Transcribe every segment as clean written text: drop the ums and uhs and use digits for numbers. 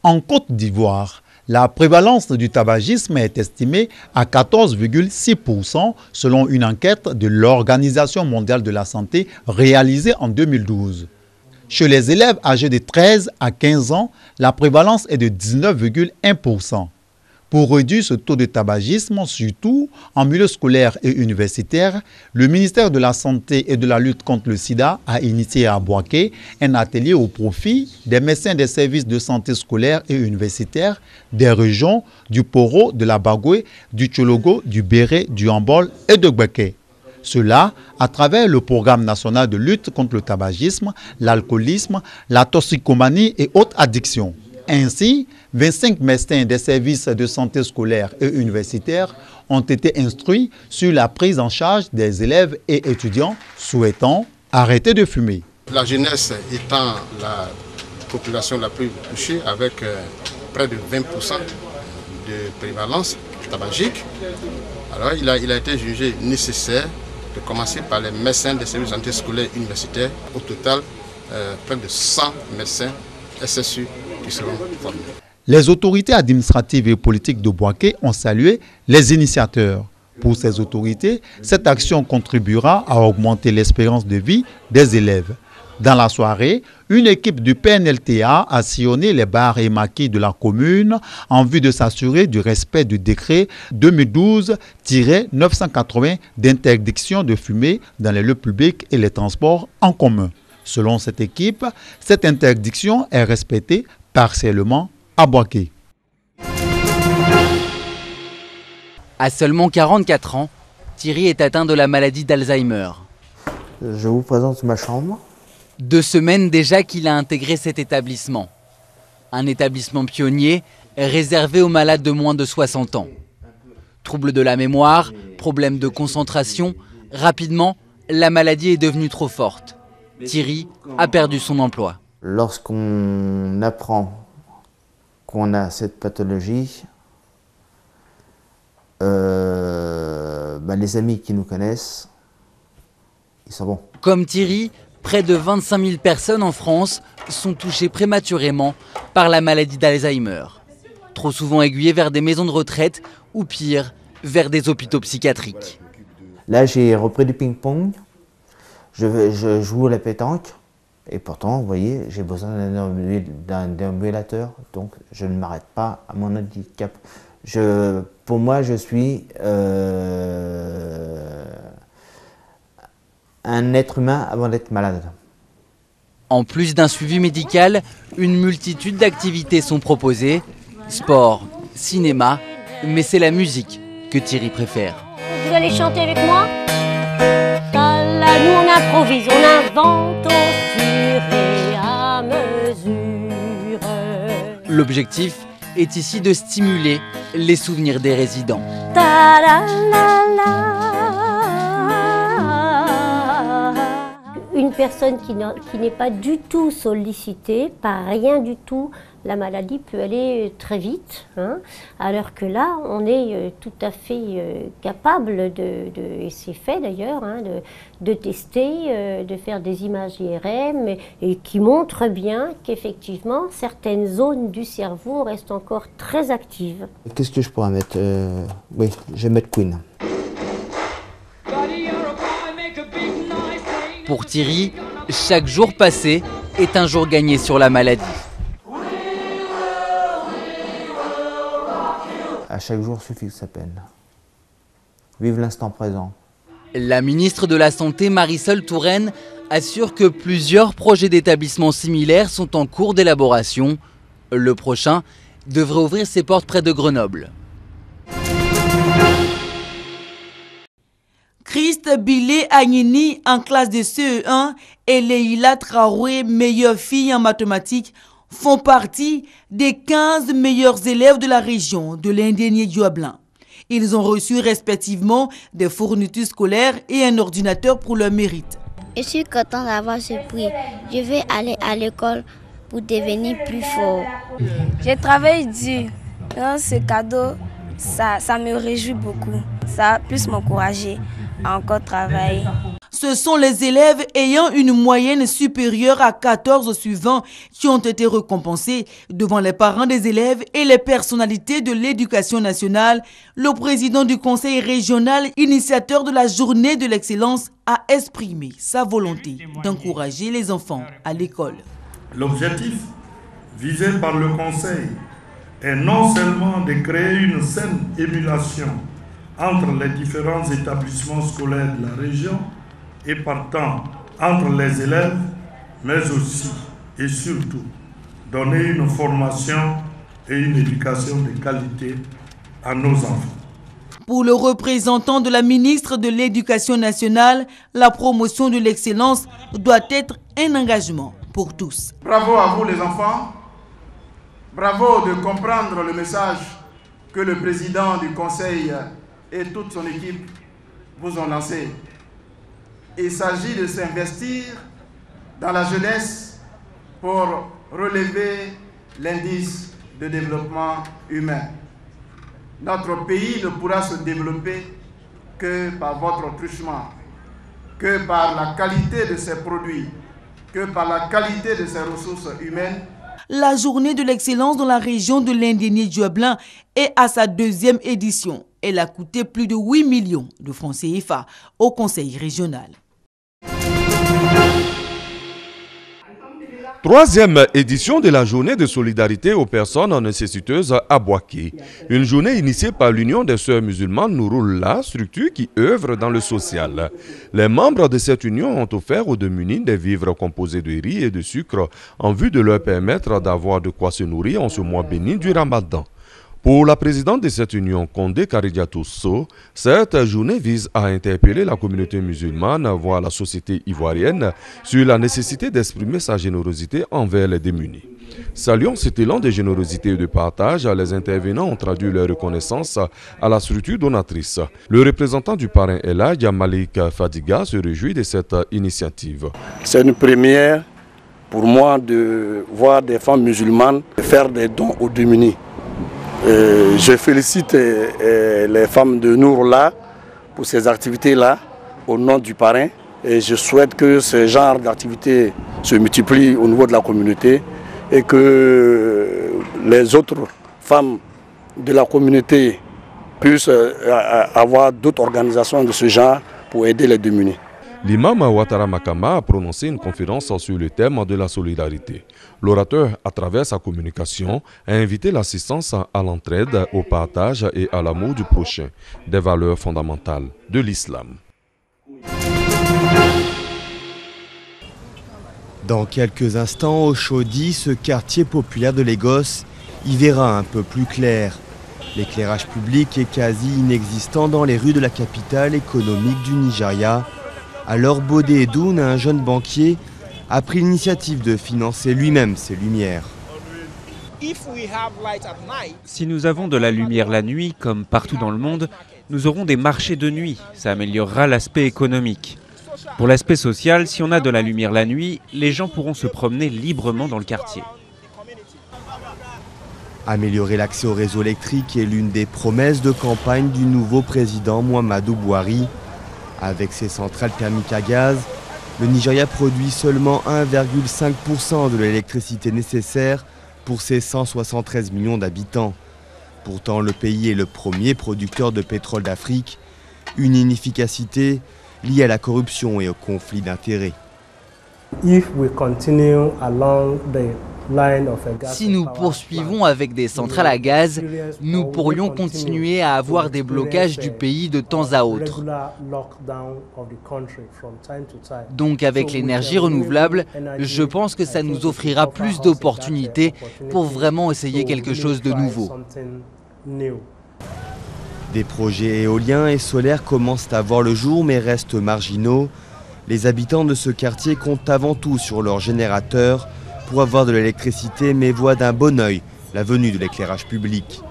En Côte d'Ivoire, la prévalence du tabagisme est estimée à 14,6% selon une enquête de l'Organisation mondiale de la santé réalisée en 2012. Chez les élèves âgés de 13 à 15 ans, la prévalence est de 19,1%. Pour réduire ce taux de tabagisme, surtout en milieu scolaire et universitaire, le ministère de la Santé et de la lutte contre le sida a initié à Bouaké un atelier au profit des médecins des services de santé scolaire et universitaire des régions du Poro, de la Bagoué, du Tchologo, du Béré, du Hambol et de Bouaké. Cela à travers le programme national de lutte contre le tabagisme, l'alcoolisme, la toxicomanie et autres addictions. Ainsi, 25 médecins des services de santé scolaire et universitaire ont été instruits sur la prise en charge des élèves et étudiants souhaitant arrêter de fumer. La jeunesse étant la population la plus touchée avec près de 20% de prévalence tabagique, alors il a été jugé nécessaire de commencer par les médecins des services de santé scolaire et universitaire. Au total, près de 100 médecins SSU qui seront formés. Les autorités administratives et politiques de Bouaké ont salué les initiateurs. Pour ces autorités, cette action contribuera à augmenter l'espérance de vie des élèves. Dans la soirée, une équipe du PNLTA a sillonné les bars et maquis de la commune en vue de s'assurer du respect du décret 2012-980 d'interdiction de fumer dans les lieux publics et les transports en commun. Selon cette équipe, cette interdiction est respectée partiellement à Bouaké. À seulement 44 ans, Thierry est atteint de la maladie d'Alzheimer. Je vous présente ma chambre. 2 semaines déjà qu'il a intégré cet établissement. Un établissement pionnier réservé aux malades de moins de 60 ans. Troubles de la mémoire, problèmes de concentration, rapidement, la maladie est devenue trop forte. Thierry a perdu son emploi. Lorsqu'on apprend qu'on a cette pathologie, les amis qui nous connaissent, ils sont bons. Comme Thierry, près de 25 000 personnes en France sont touchées prématurément par la maladie d'Alzheimer. Trop souvent aiguillées vers des maisons de retraite ou pire, vers des hôpitaux psychiatriques. Là, j'ai repris du ping-pong. Je joue à la pétanque et pourtant, vous voyez, j'ai besoin d'un déambulateur, donc je ne m'arrête pas à mon handicap. Pour moi, je suis un être humain avant d'être malade. En plus d'un suivi médical, une multitude d'activités sont proposées. Sport, cinéma, mais c'est la musique que Thierry préfère. Vous allez chanter avec moi ? Nous on improvise, on invente au fur et à mesure. L'objectif est ici de stimuler les souvenirs des résidents. Une personne qui n'est pas du tout sollicitée par rien du tout, la maladie peut aller très vite, hein, alors que là, on est tout à fait capable et c'est fait d'ailleurs, hein, de tester, de faire des images IRM et qui montrent bien qu'effectivement, certaines zones du cerveau restent encore très actives. Qu'est-ce que je pourrais mettre Oui, je vais mettre Queen. Pour Thierry, chaque jour passé est un jour gagné sur la maladie. À chaque jour suffit sa peine. Vive l'instant présent. La ministre de la Santé, Marisol Touraine, assure que plusieurs projets d'établissements similaires sont en cours d'élaboration. Le prochain devrait ouvrir ses portes près de Grenoble. Christ Bilé Agnini en classe de CE1 et Leïla Traoré, meilleure fille en mathématiques, font partie des 15 meilleurs élèves de la région de l'Indénié-Dioablin. Ils ont reçu respectivement des fournitures scolaires et un ordinateur pour leur mérite. Je suis content d'avoir ce prix. Je vais aller à l'école pour devenir plus fort. J'ai travaillé dur. Ce cadeau, ça me réjouit beaucoup. Ça va plus m'encourager à encore travailler. Ce sont les élèves ayant une moyenne supérieure à 14 suivants qui ont été récompensés devant les parents des élèves et les personnalités de l'éducation nationale. Le président du conseil régional, initiateur de la journée de l'excellence, a exprimé sa volonté d'encourager les enfants à l'école. L'objectif visé par le conseil est non seulement de créer une saine émulation entre les différents établissements scolaires de la région et partant entre les élèves, mais aussi et surtout donner une formation et une éducation de qualité à nos enfants. Pour le représentant de la ministre de l'Éducation nationale, la promotion de l'excellence doit être un engagement pour tous. Bravo à vous les enfants, bravo de comprendre le message que le président du conseil et toute son équipe vous ont lancé. Il s'agit de s'investir dans la jeunesse pour relever l'indice de développement humain. Notre pays ne pourra se développer que par votre truchement, que par la qualité de ses produits, que par la qualité de ses ressources humaines. La journée de l'excellence dans la région de l'Indiéné-Dieuppelan est à sa 2e édition. Elle a coûté plus de 8 millions de francs CFA au conseil régional. 3e édition de la journée de solidarité aux personnes nécessiteuses à Boaké. Une journée initiée par l'Union des Sœurs musulmanes Nouroullah, structure qui œuvre dans le social. Les membres de cette union ont offert aux démunis des vivres composés de riz et de sucre en vue de leur permettre d'avoir de quoi se nourrir en ce mois béni du Ramadan. Pour la présidente de cette union, Condé Karidiatou Sow, cette journée vise à interpeller la communauté musulmane, voire la société ivoirienne, sur la nécessité d'exprimer sa générosité envers les démunis. Saluant cet élan de générosité et de partage, les intervenants ont traduit leur reconnaissance à la structure donatrice. Le représentant du parrain Elhadj Malik Fadiga se réjouit de cette initiative. C'est une première pour moi de voir des femmes musulmanes faire des dons aux démunis. Je félicite les femmes de Nouroullah pour ces activités-là au nom du parrain et je souhaite que ce genre d'activités se multiplient au niveau de la communauté et que les autres femmes de la communauté puissent avoir d'autres organisations de ce genre pour aider les démunis. L'imam Ouattara Makama a prononcé une conférence sur le thème de la solidarité. L'orateur, à travers sa communication, a invité l'assistance à l'entraide, au partage et à l'amour du prochain, des valeurs fondamentales de l'islam. Dans quelques instants, au Chaudy, ce quartier populaire de Lagos y verra un peu plus clair. L'éclairage public est quasi inexistant dans les rues de la capitale économique du Nigeria. Alors Bode Edoun, un jeune banquier, a pris l'initiative de financer lui-même ces lumières. Si nous avons de la lumière la nuit, comme partout dans le monde, nous aurons des marchés de nuit. Ça améliorera l'aspect économique. Pour l'aspect social, si on a de la lumière la nuit, les gens pourront se promener librement dans le quartier. Améliorer l'accès au réseau électrique est l'une des promesses de campagne du nouveau président Muhammadu Buhari. Avec ses centrales thermiques à gaz, le Nigeria produit seulement 1,5% de l'électricité nécessaire pour ses 173 millions d'habitants. Pourtant, le pays est le premier producteur de pétrole d'Afrique, une inefficacité liée à la corruption et au conflit d'intérêts. Si nous poursuivons avec des centrales à gaz, nous pourrions continuer à avoir des blocages du pays de temps à autre. Donc avec l'énergie renouvelable, je pense que ça nous offrira plus d'opportunités pour vraiment essayer quelque chose de nouveau. Des projets éoliens et solaires commencent à voir le jour mais restent marginaux. Les habitants de ce quartier comptent avant tout sur leurs générateurs pour avoir de l'électricité, mais voient d'un bon œil la venue de l'éclairage public.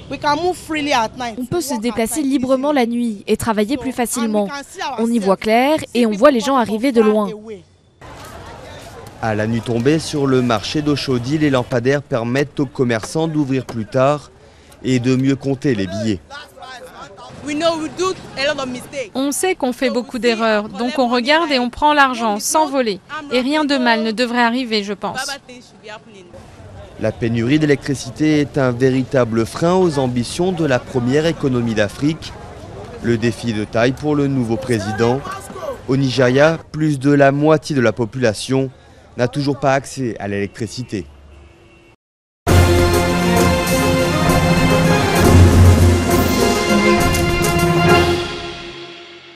On peut se déplacer librement la nuit et travailler plus facilement. On y voit clair et on voit les gens arriver de loin. À la nuit tombée, sur le marché d'Oshodi, les lampadaires permettent aux commerçants d'ouvrir plus tard et de mieux compter les billets. On sait qu'on fait beaucoup d'erreurs, donc on regarde et on prend l'argent sans voler. Et rien de mal ne devrait arriver, je pense. La pénurie d'électricité est un véritable frein aux ambitions de la première économie d'Afrique. Le défi de taille pour le nouveau président. Au Nigeria, plus de la moitié de la population n'a toujours pas accès à l'électricité.